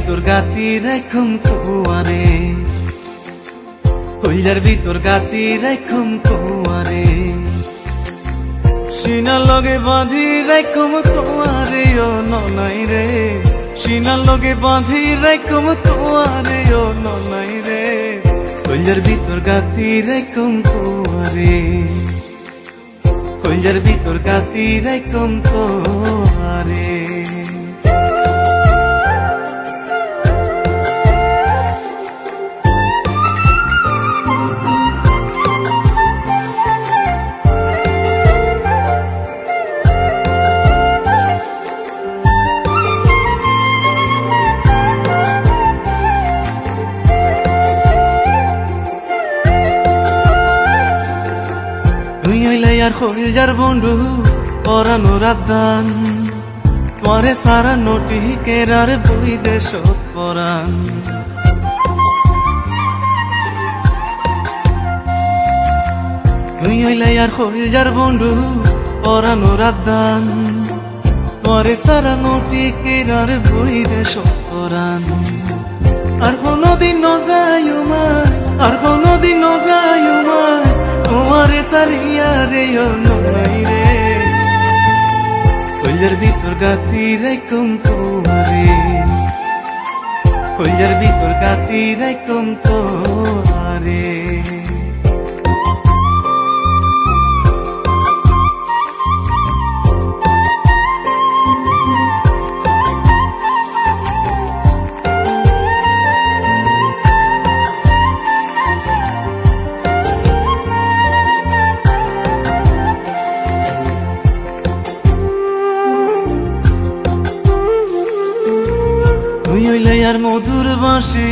ভিতর গাতি রাখুম কুয়ারে, কইলার ভিতর গাতি রাখুম কুয়ারে, সিনার লগে বাঁধি রাখুম কুয়ারে ও ননাই রে, সিনার লগে বাঁধি রাখুম কুয়ারে ও ননাই রে, কইলার ভিতর গাতি রাখুম কুয়ারে, কইলার ভিতর গাতি রাখুম কুয়ারে। তুই হইলে আর কইলার বন্ধু পরানো রাদান, তোমারে সারা নোটি কেরার বই দেশ পরান, তুই হইলে আর কইলার বন্ধু পরানো রাদান, তোমারে সারা নোটি কেরার বই দেশ পরান। আর কোনদিন নজায় মায়, আর কোনদিন নজায় মায়, তোমারে সারিয়া রে ও ননাই রে, কইলার ভিতর গাতি রাখুম কুয়ারে, কইলার ভিতর গাতি রাখুম কুয়ারে। তুই হইলে আর মধুর বাঁশি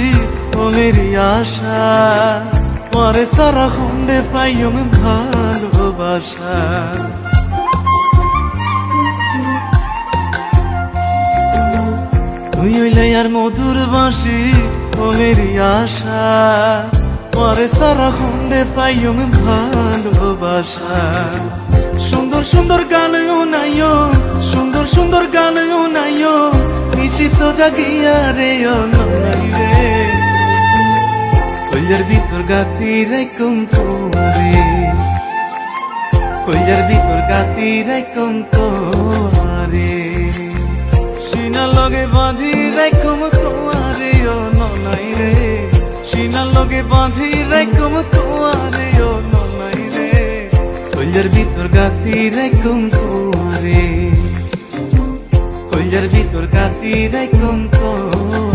মনের আশা, পরে সারা খুঁড়ে পাইম ভালোবাসা, তুই হইলে আর মধুর বাঁশি মনের আশা, পরে সারা খুঁড়ে পাইম ভালোবাসা। সুন্দর সুন্দর গান নাইও, সুন্দর সুন্দর গান নাইও, নিশিত জাগিয়া রে ও ননাই রে, কইলার ভিতর গাতি রাখুম কুয়ারে, কইলার ভিতর গাতি রাখুম কুয়ারে, সিনার লগে বাঁধি রাখুম কুয়ারে ও ননাই রে, সিনার লগে বাঁধি রাখুম কুয়ারে ও ননাই রে, কইলার ভিতর গাতি রাখুম কুয়ারে, কইলার ভিতর গাতি রাখুম কুয়ারে।